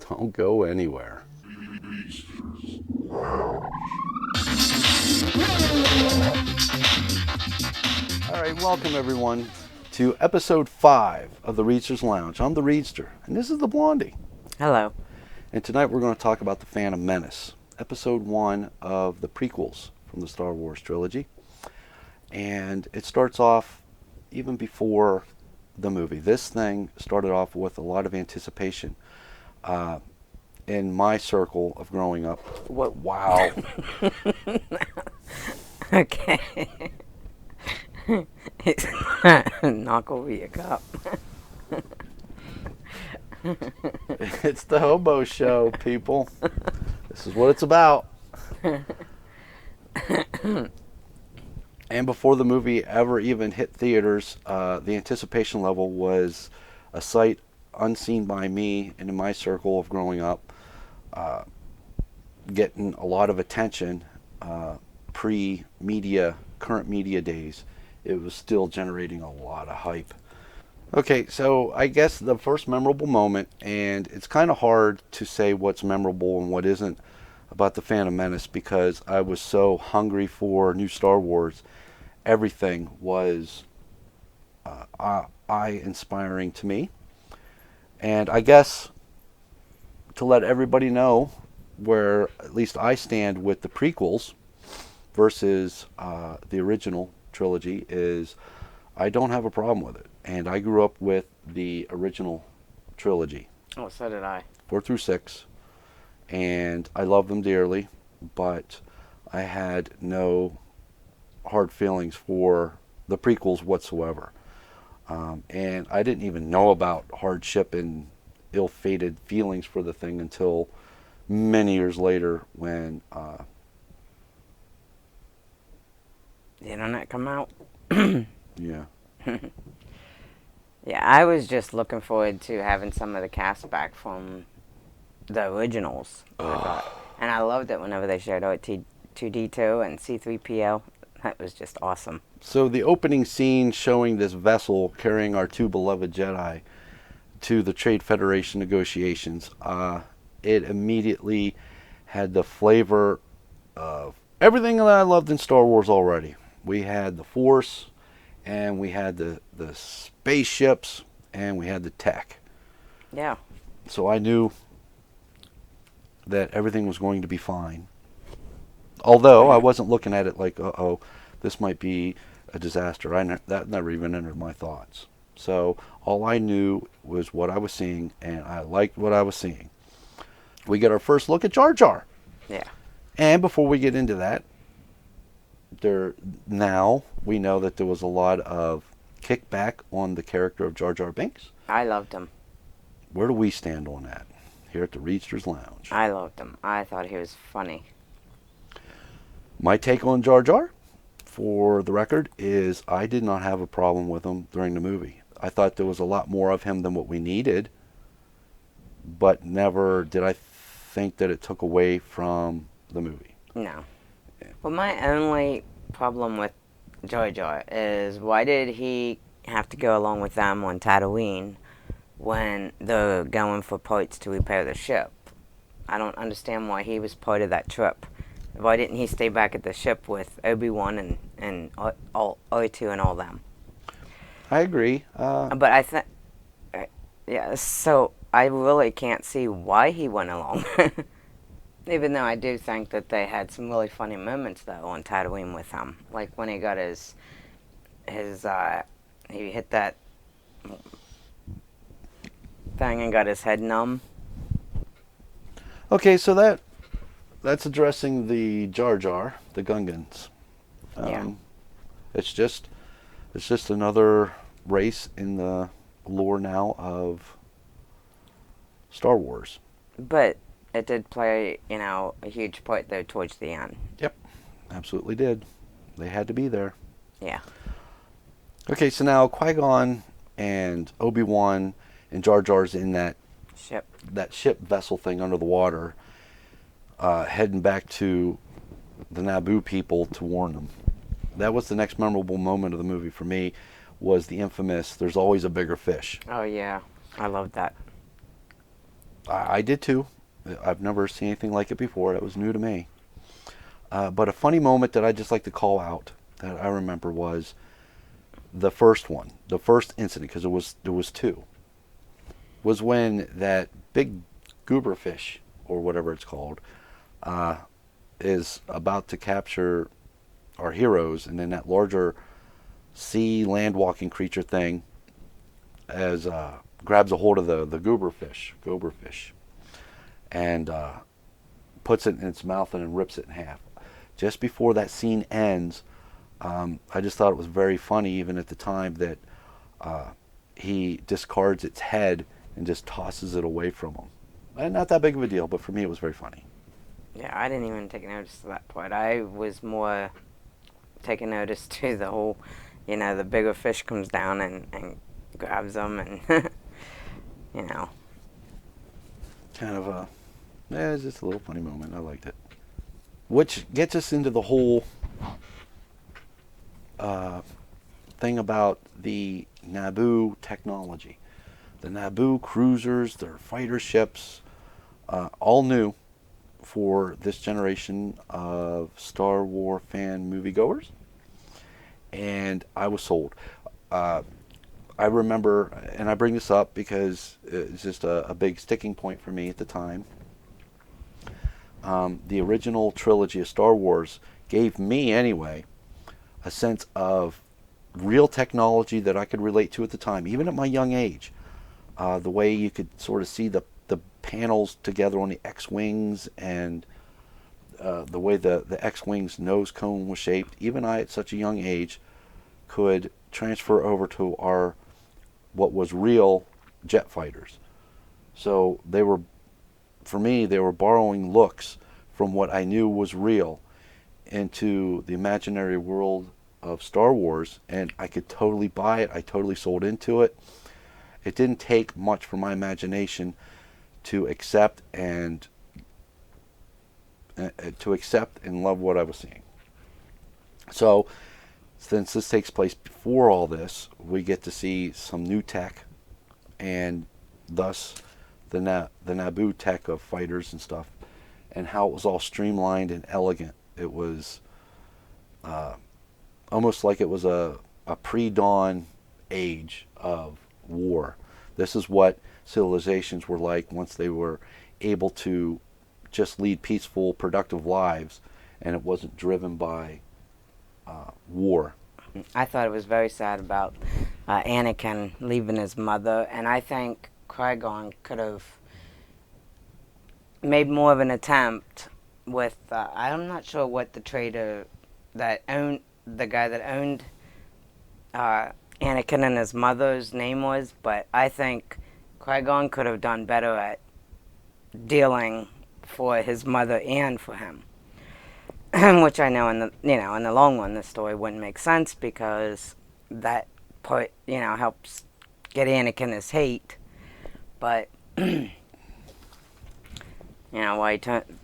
Don't go anywhere. All right, welcome everyone to episode 5 of the Reedsters Lounge. I'm the Reedster, and this is the Blondie. Hello. And tonight we're going to talk about the Phantom Menace, episode 1 of the prequels from the Star Wars trilogy. And it starts off even before the movie. This thing started off with a lot of anticipation. In my circle of growing up. What? Wow. Okay. Knock over your cup. It's the hobo show, people. This is what it's about. And before the movie ever even hit theaters, the anticipation level was a sight unseen by me and in my circle of growing up, getting a lot of attention pre-media, current media days. It was still generating a lot of hype. Okay, so I guess the first memorable moment, and it's kind of hard to say what's memorable and what isn't about the Phantom Menace because I was so hungry for new Star Wars. Everything was eye-inspiring to me. And I guess to let everybody know where at least I stand with the prequels versus the original trilogy is I don't have a problem with it. And I grew up with the original trilogy. Oh, so did I. 4 through 6. And I love them dearly, but I had no hard feelings for the prequels whatsoever. And I didn't even know about hardship and ill-fated feelings for the thing until many years later when the internet come out. yeah. Yeah, I was just looking forward to having some of the cast back from the originals. And I loved it whenever they showed R2-D2 and C-3PO. That was just awesome. So the opening scene showing this vessel carrying our 2 beloved Jedi to the Trade Federation negotiations, it immediately had the flavor of everything that I loved in Star Wars already. We had the Force, and we had the spaceships, and we had the tech. Yeah. So I knew that everything was going to be fine. Although I wasn't looking at it like, uh-oh, this might be a disaster. That never even entered my thoughts. So all I knew was what I was seeing, and I liked what I was seeing. We get our first look at Jar Jar. Yeah. And before we get into that, now we know that there was a lot of kickback on the character of Jar Jar Binks. I loved him. Where do we stand on that here at the Reedsters Lounge? I loved him. I thought he was funny. My take on Jar Jar, for the record, is I did not have a problem with him during the movie. I thought there was a lot more of him than what we needed, but never did I think that it took away from the movie. No. Well, my only problem with Jar Jar is why did he have to go along with them on Tatooine when they're going for parts to repair the ship? I don't understand why he was part of that trip. Why didn't he stay back at the ship with ObiWan and R2 and all them? I agree. But I think, yeah, so I really can't see why he went along. Even though I do think that they had some really funny moments, though, on Tatooine with him. Like when he got he hit that thing and got his head numb. Okay, so that's addressing the Jar Jar, the Gungans. Yeah. It's just another race in the lore now of Star Wars. But it did play, a huge part, though, towards the end. Yep, absolutely did. They had to be there. Yeah. Okay, so now Qui-Gon and Obi-Wan and Jar Jar's in that ship vessel thing under the water, heading back to the Naboo people to warn them. That was the next memorable moment of the movie for me, was the infamous "there's always a bigger fish." Oh, yeah. I loved that. I did too. I've never seen anything like it before. It was new to me. But a funny moment that I just like to call out that I remember was the first one, the first incident, because there was two, was when that big goober fish or whatever it's called is about to capture our heroes, and then that larger sea land walking creature thing as grabs a hold of the goober fish, and puts it in its mouth and then rips it in half. Just before that scene ends, I just thought it was very funny, even at the time, that he discards its head and just tosses it away from him. And not that big of a deal, but for me it was very funny. Yeah, I didn't even take notice to that part. I was more taking notice to the whole, the bigger fish comes down and grabs them and, Kind of it's just a little funny moment. I liked it. Which gets us into the whole thing about the Naboo technology. The Naboo cruisers, their fighter ships, all new for this generation of Star Wars fan moviegoers. And I was sold. I remember, and I bring this up because it's just a big sticking point for me at the time. The original trilogy of Star Wars gave me, anyway, a sense of real technology that I could relate to at the time, even at my young age. The way you could sort of see the panels together on the X-Wings, and the way the X-Wing's nose cone was shaped. Even I, at such a young age, could transfer over to what was real jet fighters. So for me, they were borrowing looks from what I knew was real into the imaginary world of Star Wars, and I could totally buy it. I totally sold into it. It didn't take much for my imagination to accept and love what I was seeing. So, since this takes place before all this, we get to see some new tech, and thus the Naboo tech of fighters and stuff, and how it was all streamlined and elegant. It was almost like it was a pre-dawn age of war. This is what civilizations were like once they were able to just lead peaceful, productive lives, and it wasn't driven by war. I thought it was very sad about Anakin leaving his mother, and I think Qui-Gon could have made more of an attempt with, I'm not sure what the trader that owned, the guy that owned Anakin and his mother's name was, but I think Qui-Gon could have done better at dealing for his mother and for him. Which I know in the long run the story wouldn't make sense, because that part, helps get Anakin his hate. But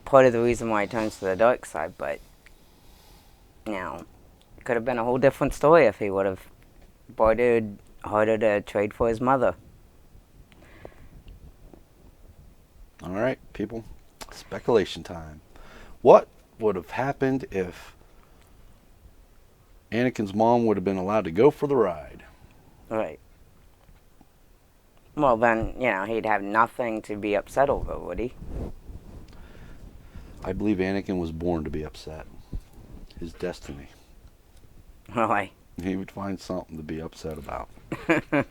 part of the reason why he turns to the dark side, but it could have been a whole different story if he would have bartered harder to trade for his mother. All right, people. Speculation time. What would have happened if Anakin's mom would have been allowed to go for the ride? Right. Well, then, he'd have nothing to be upset over, would he? I believe Anakin was born to be upset. His destiny. Really? He would find something to be upset about. So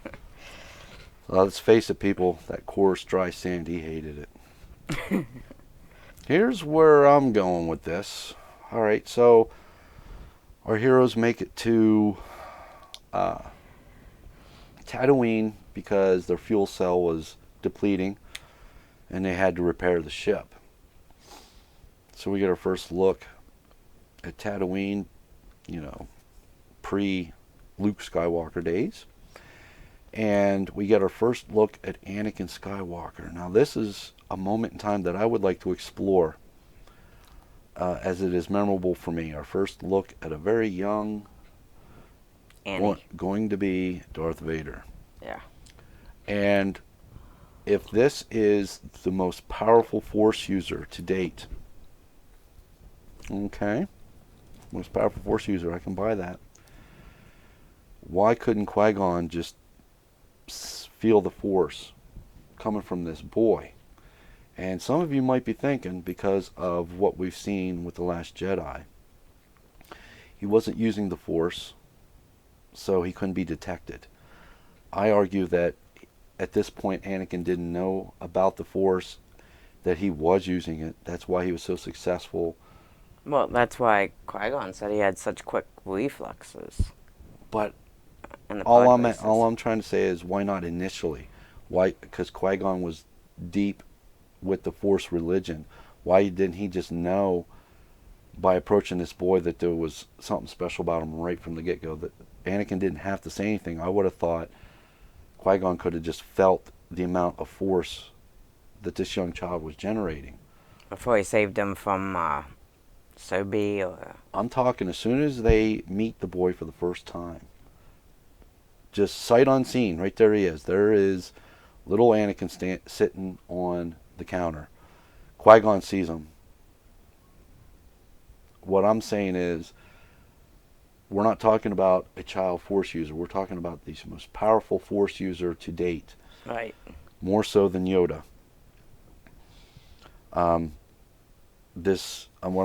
let's face it, people. That coarse, dry sand, he hated it. Here's where I'm going with this. All right, so our heroes make it to Tatooine because their fuel cell was depleting, and they had to repair the ship. So we get our first look at Tatooine, pre-Luke Skywalker days. And we get our first look at Anakin Skywalker. Now, this is a moment in time that I would like to explore, as it is memorable for me. Our first look at a very young, going to be Darth Vader. Yeah. And if this is the most powerful Force user to date, okay, most powerful Force user, I can buy that. Why couldn't Qui-Gon just feel the Force coming from this boy? And some of you might be thinking, because of what we've seen with The Last Jedi, he wasn't using the Force, so he couldn't be detected. I argue that at this point Anakin didn't know about the Force, that he was using it. That's why he was so successful. Well, that's why Qui-Gon said he had such quick reflexes. But in the all pod I'm trying to say is, why not initially? Why? Because Qui-Gon was deep with the Force religion. Why didn't he just know by approaching this boy that there was something special about him right from the get-go? That Anakin didn't have to say anything. I would have thought Qui-Gon could have just felt the amount of Force that this young child was generating. Before he saved him from Sobi or... I'm talking as soon as they meet the boy for the first time. Just sight unseen, right there he is. There is little Anakin sitting on the counter. Qui-Gon sees him. What I'm saying is, we're not talking about a child Force user. We're talking about the most powerful Force user to date. Right. More so than Yoda. What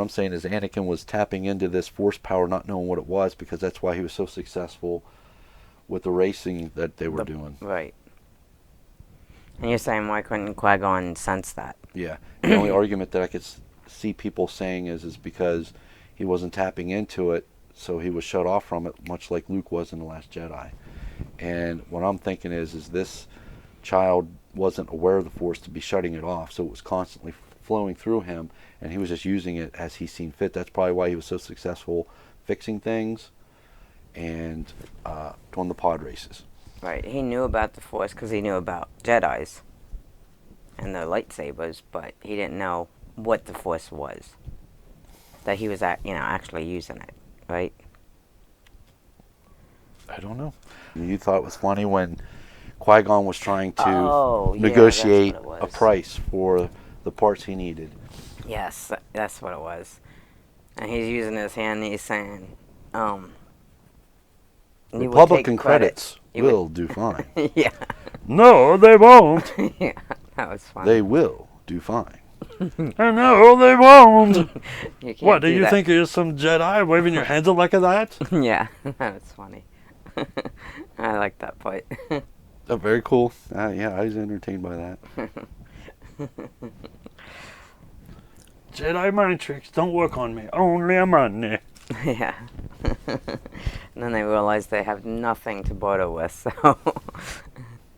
I'm saying is, Anakin was tapping into this Force power, not knowing what it was, because that's why he was so successful with the racing that they were doing. Right. And you're saying, why couldn't Qui-Gon sense that? Yeah. The only argument that I could see people saying is because he wasn't tapping into it, so he was shut off from it, much like Luke was in The Last Jedi. And what I'm thinking is this child wasn't aware of the Force to be shutting it off, so it was constantly flowing through him, and he was just using it as he seen fit. That's probably why he was so successful fixing things and doing the pod races. Right. He knew about the Force because he knew about Jedis and their lightsabers, but he didn't know what the Force was. That he was actually using it, right? I don't know. You thought it was funny when Qui-Gon was trying to yeah, negotiate that's what it a was. price for the parts he needed. Yes, that's what it was. And he's using his hand and he's saying, Republican credits will do fine. Yeah. No, they won't. Yeah, that was funny. They will do fine. No, they won't. You can't What, do you that. think you're some Jedi waving your hands up like that? Yeah, that was funny. I like that part. Oh, very cool. Yeah, I was entertained by that. Jedi mind tricks don't work on me. Only on money. Yeah. And then they realize they have nothing to barter with, so...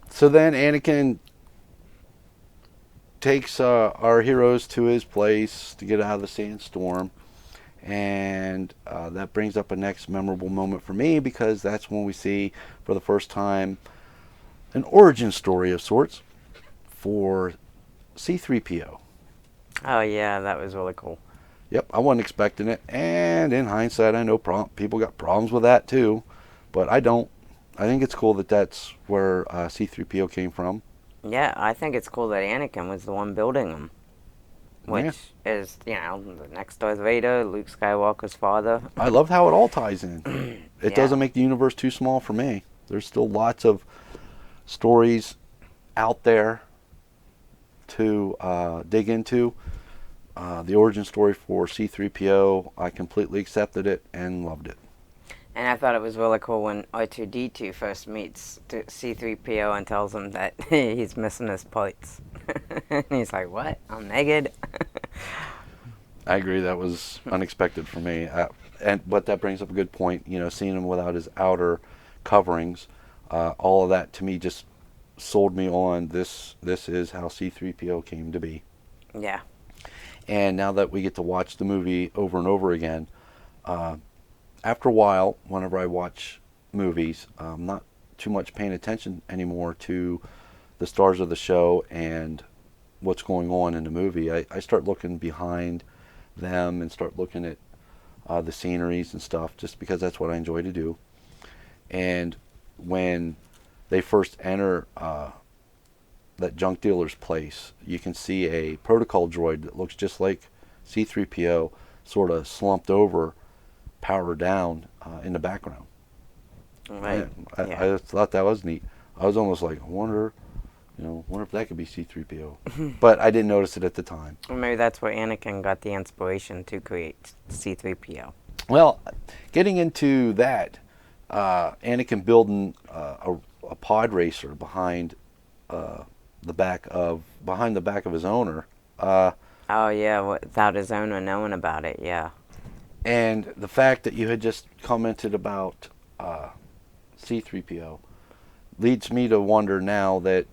So then Anakin takes our heroes to his place to get out of the sandstorm. And that brings up a next memorable moment for me, because that's when we see, for the first time, an origin story of sorts for C-3PO. Oh, yeah, that was really cool. Yep, I wasn't expecting it. And in hindsight, I know people got problems with that too. But I don't. I think it's cool that that's where C-3PO came from. Yeah, I think it's cool that Anakin was the one building them. Which is, the next Darth Vader, Luke Skywalker's father. I love how it all ties in. It doesn't make the universe too small for me. There's still lots of stories out there to dig into. The origin story for C-3PO, I completely accepted it and loved it. And I thought it was really cool when R2-D2 first meets C-3PO and tells him that he's missing his parts. And he's like, what? I'm naked? I agree, that was unexpected for me. But that brings up a good point, seeing him without his outer coverings. All of that to me just sold me on this is how C-3PO came to be. Yeah. And now that we get to watch the movie over and over again, after a while, whenever I watch movies, I'm not too much paying attention anymore to the stars of the show and what's going on in the movie. I start looking behind them and start looking at the sceneries and stuff, just because that's what I enjoy to do. And when they first enter that junk dealer's place, you can see a protocol droid that looks just like C-3PO, sort of slumped over, power down in the background. Right. I thought that was neat. I was almost like, wonder if that could be C-3PO. But I didn't notice it at the time. Or maybe that's where Anakin got the inspiration to create C-3PO. Well, getting into that, Anakin building a pod racer behind the back of his owner. Oh yeah, without his owner knowing about it, yeah. And the fact that you had just commented about C-3PO leads me to wonder now that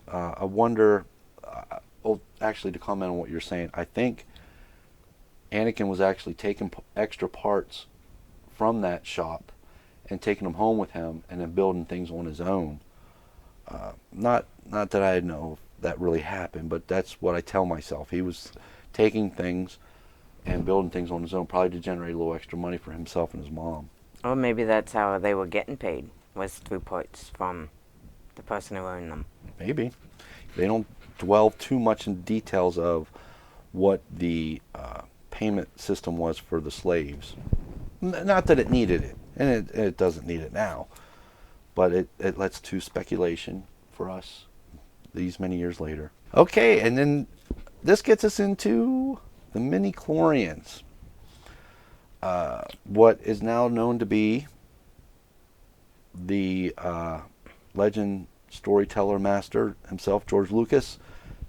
actually to comment on what you're saying, I think Anakin was actually taking extra parts from that shop and taking them home with him and then building things on his own. Not that I know if that really happened, but that's what I tell myself. He was taking things and building things on his own, probably to generate a little extra money for himself and his mom. Or maybe that's how they were getting paid, was through parts from the person who owned them. Maybe. They don't dwell too much in details of what the payment system was for the slaves. Not that it needed it, and it doesn't need it now, but it lets to speculation for us these many years later. Okay, and then this gets us into the mini-chlorians. What is now known to be the legend storyteller master himself, George Lucas,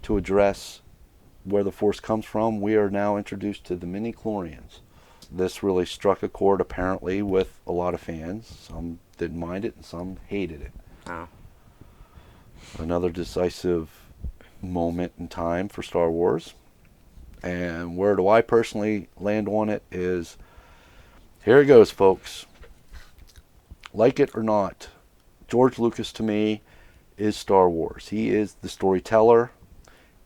to address where the Force comes from. We are now introduced to the mini-chlorians. This really struck a chord apparently with a lot of fans. Some didn't mind it and some hated it. Oh. Another decisive moment in time for Star Wars. And where do I personally land on it is, here it goes, folks. Like it or not, George Lucas to me is Star Wars. He is the storyteller,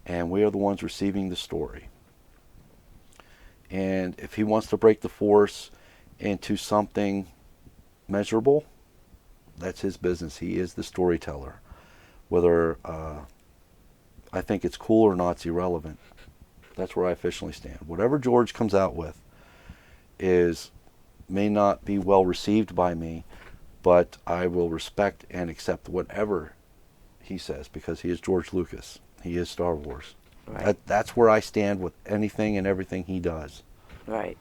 and we are the ones receiving the story. And if he wants to break the Force into something measurable, that's his business. He is the storyteller. Whether I think it's cool or not, it's irrelevant. That's where I officially stand. Whatever George comes out with may not be well received by me, but I will respect and accept whatever he says, because he is George Lucas. He is Star Wars. Right. That's where I stand with anything and everything he does. Right.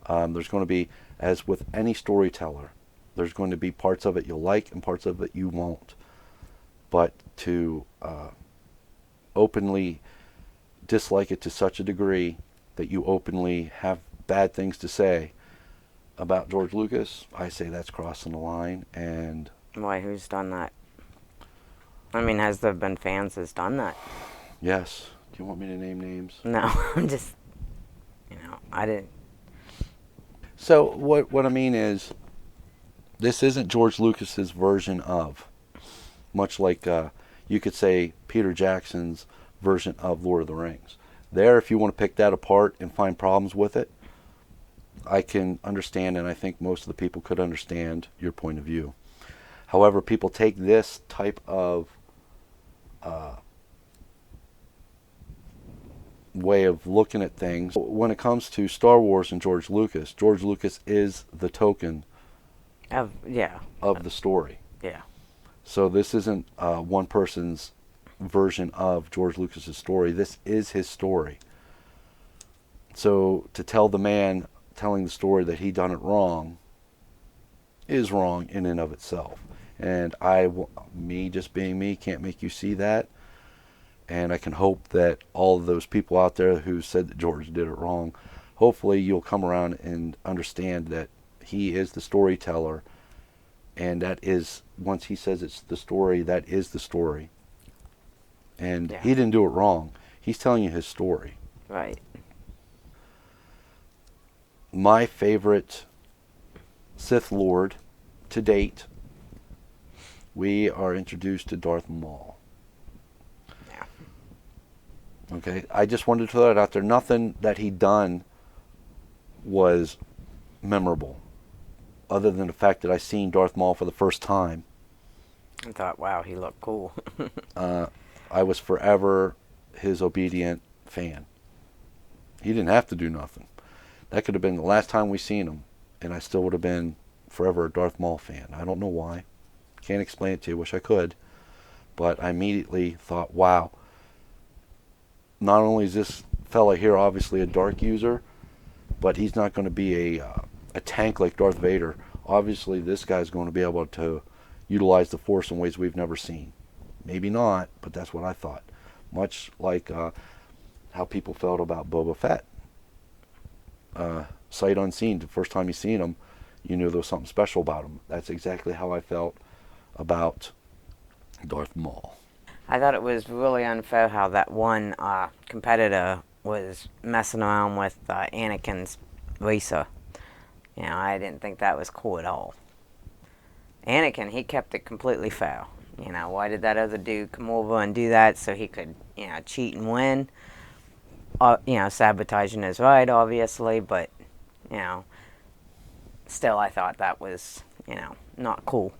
There's going to be, as with any storyteller, there's going to be parts of it you'll like and parts of it you won't. But to openly dislike it to such a degree that you openly have bad things to say about George Lucas, I say that's crossing the line. And why? Who's done that? I mean, has there been fans that's done that? Yes. Do you want me to name names? No, I'm just, I didn't. So what I mean is, this isn't George Lucas's version of, much like you could say Peter Jackson's version of Lord of the Rings. There, if you want to pick that apart and find problems with it, I can understand, and I think most of the people could understand your point of view. However, people take this type of way of looking at things. When it comes to Star Wars and George Lucas is the token of the story. Yeah. So this isn't one person's version of George Lucas's story. This is his story. So to tell the man telling the story that he done it wrong is wrong in and of itself. And me just being me, can't make you see that. And I can hope that all of those people out there who said that George did it wrong, hopefully you'll come around and understand that he is the storyteller. And that is, once he says it's the story, that is the story. And he didn't do it wrong. He's telling you his story. Right. My favorite Sith Lord to date, we are introduced to Darth Maul. Yeah. Okay, I just wanted to throw that out there. Nothing that he done was memorable, other than the fact that I seen Darth Maul for the first time. I thought, wow, he looked cool. I was forever his obedient fan. He didn't have to do nothing. That could have been the last time we seen him, and I still would have been forever a Darth Maul fan. I don't know why. Can't explain it to you. Wish I could. But I immediately thought, wow, not only is this fella here obviously a dark user, but he's not going to be a tank like Darth Vader. Obviously, this guy's going to be able to utilize the Force in ways we've never seen. Maybe not, but that's what I thought. Much like how people felt about Boba Fett. Sight unseen, the first time you seen him, you knew there was something special about him. That's exactly how I felt about Darth Maul. I thought it was really unfair how that one competitor was messing around with Anakin's racer. You know, I didn't think that was cool at all. Anakin, he kept it completely fair. You know, why did that other dude come over and do that so he could, you know, cheat and win? You know, sabotaging his ride, obviously, but, you know, still I thought that was, you know, not cool.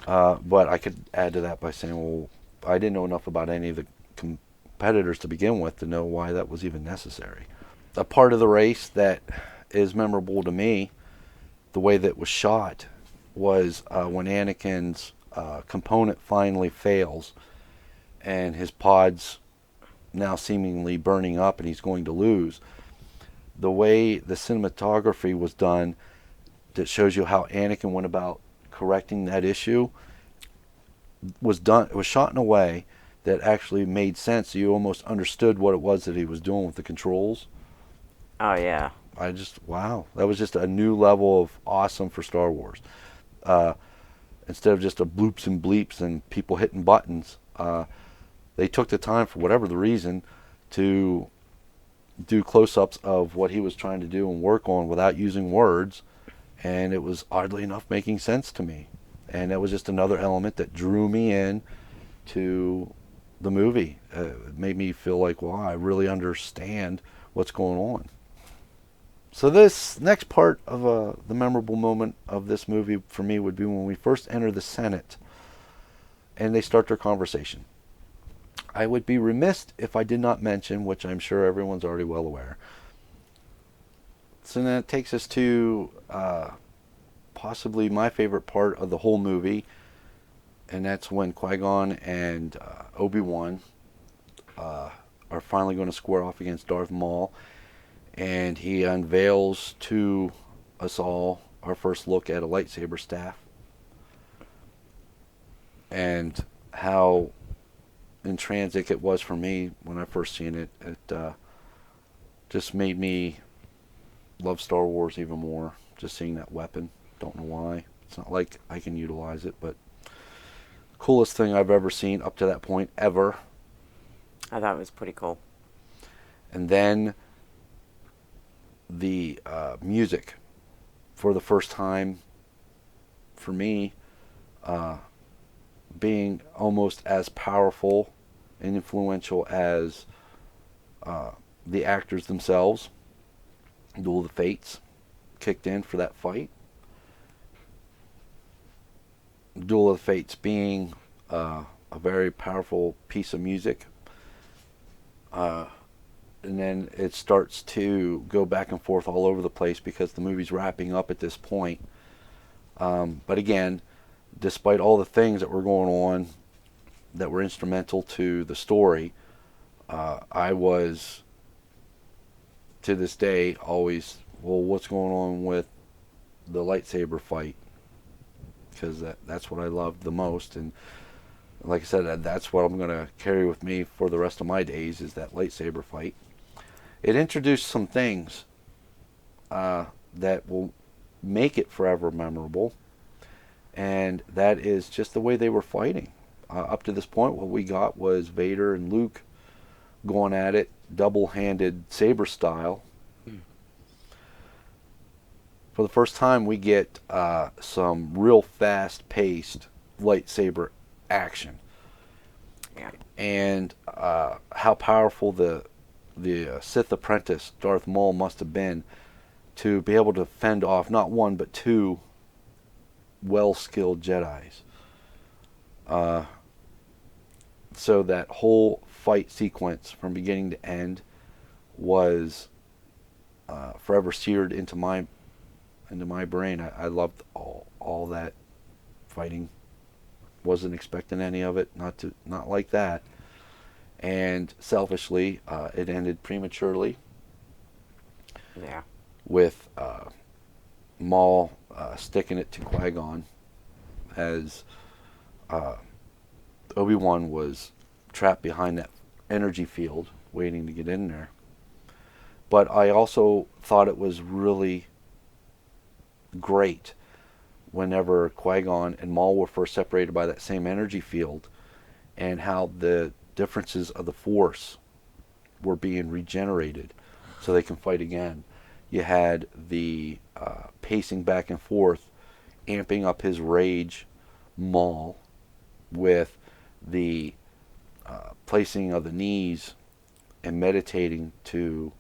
But I could add to that by saying, well, I didn't know enough about any of the competitors to begin with to know why that was even necessary. A part of the race that is memorable to me, the way that it was shot, was when Anakin's component finally fails and his pod's now seemingly burning up and he's going to lose. The way the cinematography was done that shows you how Anakin went about correcting that issue was done. It was shot in a way that actually made sense. You almost understood what it was that he was doing with the controls. Oh, yeah. I just, wow. That was just a new level of awesome for Star Wars. Instead of just a bloops and bleeps and people hitting buttons, they took the time, for whatever the reason, to do close-ups of what he was trying to do and work on without using words, and it was oddly enough making sense to me. And that was just another element that drew me in to the movie. It made me feel like, wow, I really understand what's going on. So this next part of the memorable moment of this movie for me would be when we first enter the Senate and they start their conversation. I would be remiss if I did not mention, which I'm sure everyone's already well aware. So then it takes us to possibly my favorite part of the whole movie, and that's when Qui-Gon and ObiWan are finally going to square off against Darth Maul, and he unveils to us all our first look at a lightsaber staff, and how intrinsic it was for me when I first seen it. It just made me love Star Wars even more, just seeing that weapon. Don't know why. It's not like I can utilize it, but coolest thing I've ever seen up to that point ever. I thought it was pretty cool. And then the music for the first time for me being almost as powerful and influential as the actors themselves. Duel of the Fates kicked in for that fight. Duel of the Fates being a very powerful piece of music. And then it starts to go back and forth all over the place because the movie's wrapping up at this point. But again, despite all the things that were going on that were instrumental to the story, I was, to this day, always, well, what's going on with the lightsaber fight? Because that's what I loved the most. And like I said, that's what I'm going to carry with me for the rest of my days, is that lightsaber fight. It introduced some things that will make it forever memorable, and that is just the way they were fighting. Up to this point, what we got was Vader and Luke going at it, double-handed saber style. For the first time, we get some real fast-paced lightsaber action. Yeah. And how powerful the Sith apprentice Darth Maul must have been to be able to fend off not one but two well-skilled Jedis. So that whole fight sequence from beginning to end was forever seared into my brain. I loved all that fighting. Wasn't expecting any of it. Not like that. And selfishly, it ended prematurely. Yeah. With Maul sticking it to Qui-Gon as Obi-Wan was trapped behind that energy field waiting to get in there. But I also thought it was really great whenever Qui-Gon and Maul were first separated by that same energy field, and how the differences of the Force were being regenerated so they can fight again. You had the pacing back and forth, amping up his rage, Maul, with the placing of the knees and meditating to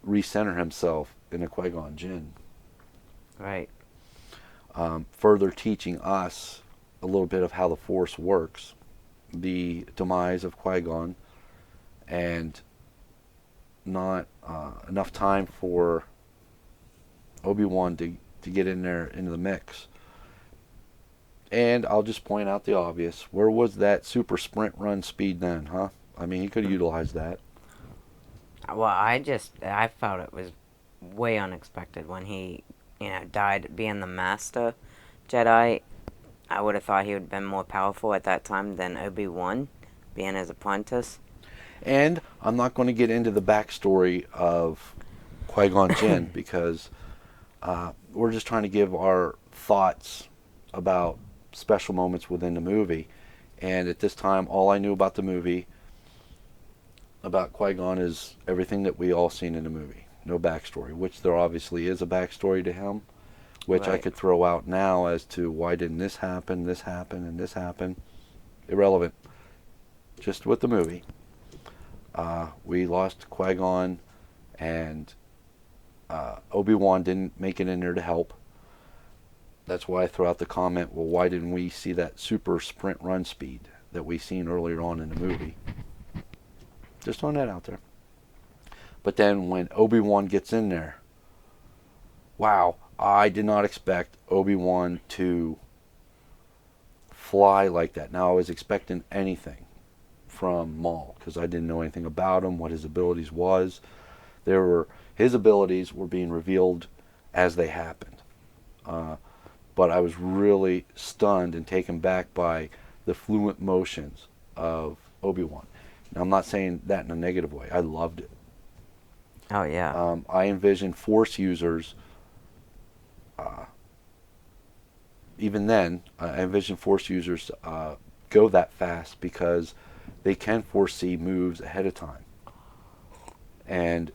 recenter himself in a qui-gonjinn. Right. Further teaching us a little bit of how the Force works, the demise of Qui-Gon, and not enough time for Obi-Wan to get in there into the mix. And I'll just point out the obvious. Where was that super sprint run speed then, huh? I mean, he could have utilized that. Well, I felt it was way unexpected when he, died being the master Jedi. I would have thought he would have been more powerful at that time than Obi-Wan, being his apprentice. And I'm not going to get into the backstory of Qui-Gon Jinn because we're just trying to give our thoughts about special moments within the movie. And at this time, all I knew about the movie, about Qui-Gon, is everything that we all seen in the movie. No backstory, which there obviously is a backstory to him, which Right. I could throw out now as to why didn't this happen, and this happen. Irrelevant. Just with the movie. We lost Qui-Gon, and Obi-Wan didn't make it in there to help. That's why I throw out the comment, well, why didn't we see that super sprint run speed that we seen earlier on in the movie? Just throwing that out there. But then when Obi-Wan gets in there, wow, I did not expect Obi-Wan to fly like that. Now, I was expecting anything from Maul because I didn't know anything about him, what his abilities was. His abilities were being revealed as they happened. But I was really stunned and taken back by the fluent motions of Obi-Wan. Now, I'm not saying that in a negative way. I loved it. Oh, yeah. I envisioned Force users, even then, I envisioned Force users go that fast because they can foresee moves ahead of time. And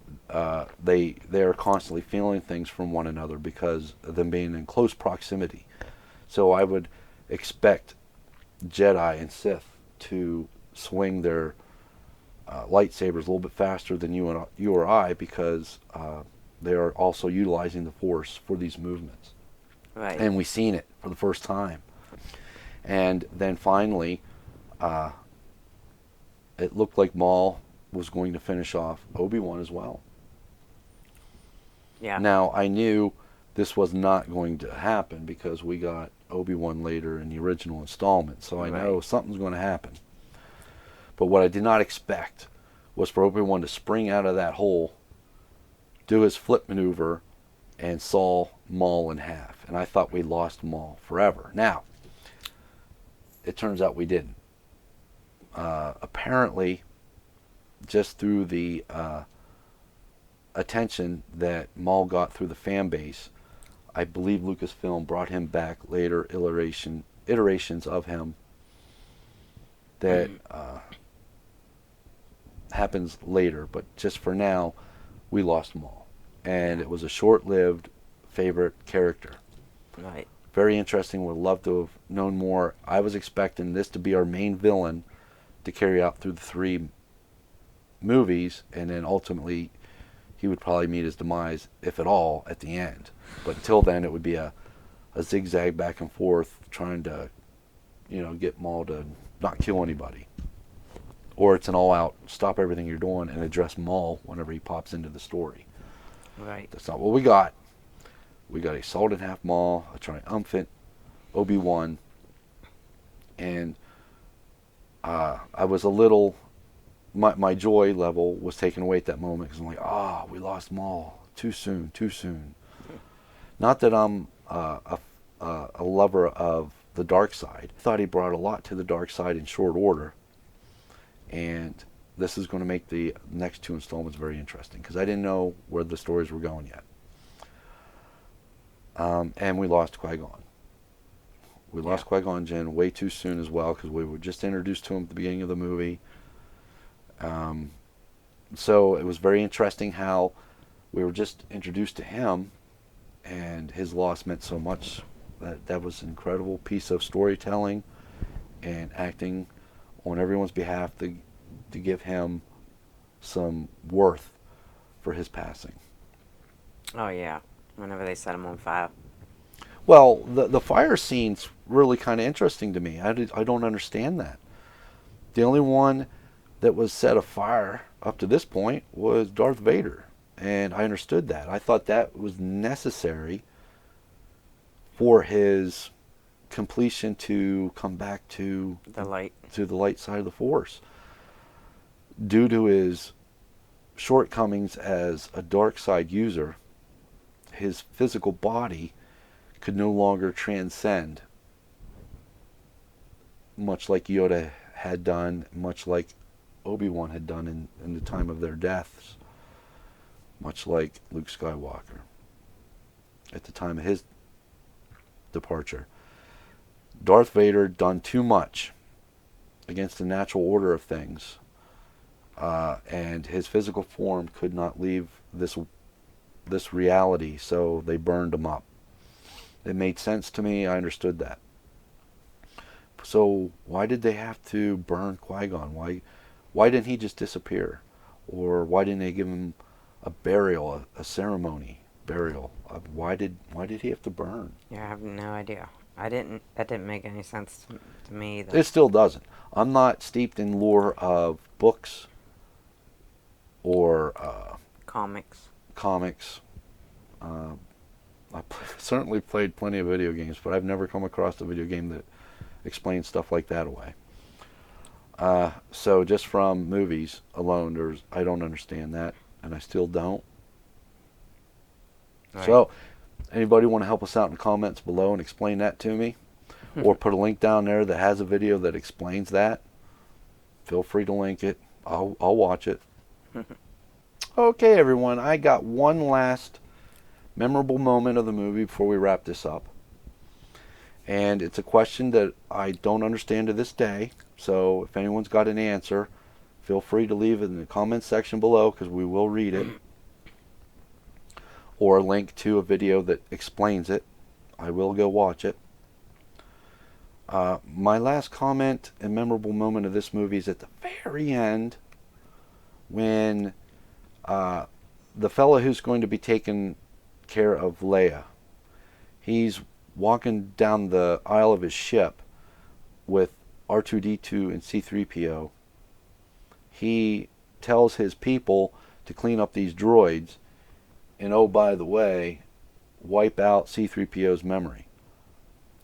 they are constantly feeling things from one another because of them being in close proximity. So I would expect Jedi and Sith to swing their lightsabers a little bit faster than you or I because they are also utilizing the Force for these movements. Right. And we've seen it for the first time. And then finally, it looked like Maul was going to finish off Obi-Wan as well. Yeah. Now, I knew this was not going to happen because we got Obi-Wan later in the original installment, so I know something's going to happen. But what I did not expect was for Obi-Wan to spring out of that hole, do his flip maneuver, and saw Maul in half. And I thought we lost Maul forever. Now, it turns out we didn't. Apparently, just through the attention that Maul got through the fan base, I believe Lucasfilm brought him back later iterations of him that happens later, but just for now, we lost Maul. And it was a short-lived favorite character. Right. Very interesting. Would love to have known more. I was expecting this to be our main villain to carry out through the 3 movies, and then ultimately he would probably meet his demise, if at all, at the end. But until then, it would be a zigzag back and forth trying to, get Maul to not kill anybody. or it's an all-out stop everything you're doing and address Maul whenever he pops into the story. Right. That's not what we got. We got a solid and half Maul, a triumphant ObiWan, and I was a little, my joy level was taken away at that moment because I'm like, we lost Maul too soon, too soon. Not that I'm a lover of the dark side. I thought he brought a lot to the dark side in short order, and this is going to make the next 2 installments very interesting because I didn't know where the stories were going yet. And we lost Qui-Gon. We lost Qui-Gonjinn way too soon as well because we were just introduced to him at the beginning of the movie. So it was very interesting how we were just introduced to him and his loss meant so much. That was an incredible piece of storytelling and acting on everyone's behalf to give him some worth for his passing. Oh, yeah. Whenever they set him on fire. Well, the fire scene's really kind of interesting to me. I don't understand that. The only one that was set afire up to this point was Darth Vader, and I understood that. I thought that was necessary for his completion to come back to the light side of the Force. Due to his shortcomings as a dark side user, his physical body could no longer transcend, much like Yoda had done, much like ObiWan had done in the time of their deaths, much like Luke Skywalker at the time of his departure. Darth Vader done too much against the natural order of things, and his physical form could not leave this reality, so they burned him up. It made sense to me. I understood that. So why did they have to burn Qui-Gon? Why didn't he just disappear? Or why didn't they give him a burial, a ceremony burial? Why did he have to burn? Yeah, I have no idea. That didn't make any sense to me either. It still doesn't. I'm not steeped in lore of books or comics. I certainly played plenty of video games, but I've never come across a video game that explains stuff like that away. So just from movies alone, I don't understand that, and I still don't. Right. So, anybody want to help us out in the comments below and explain that to me? Or put a link down there that has a video that explains that? Feel free to link it. I'll watch it. Okay, everyone, I got one last memorable moment of the movie before we wrap this up. And it's a question that I don't understand to this day. So if anyone's got an answer, feel free to leave it in the comments section below because we will read it. Or a link to a video that explains it. I will go watch it. My last comment and memorable moment of this movie is at the very end when the fellow who's going to be taking care of Leia, he's walking down the aisle of his ship with R2-D2 and C-3PO. He tells his people to clean up these droids, and oh, by the way, wipe out C-3PO's memory.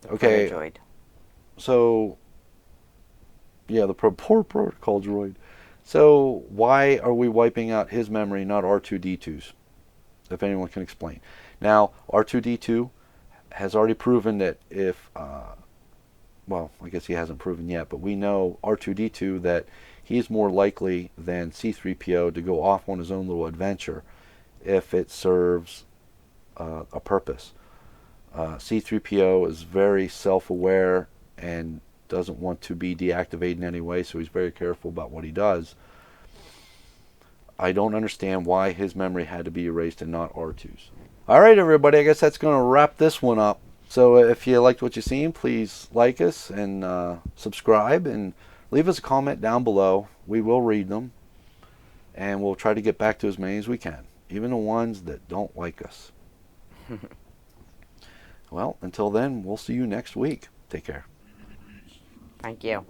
Okay, droid. So yeah, the poor protocol droid. So why are we wiping out his memory, not R2-D2's? If anyone can explain. Now, R2-D2 has already proven that if, well, I guess he hasn't proven yet, but we know R2-D2 that he's more likely than C-3PO to go off on his own little adventure if it serves a purpose. C-3PO is very self-aware and doesn't want to be deactivated in any way, so he's very careful about what he does. I don't understand why his memory had to be erased and not R2's. Alright, everybody, I guess that's going to wrap this one up. So if you liked what you've seen, please like us and subscribe and leave us a comment down below. We will read them, and we'll try to get back to as many as we can, even the ones that don't like us. Well, until then, we'll see you next week. Take care. Thank you.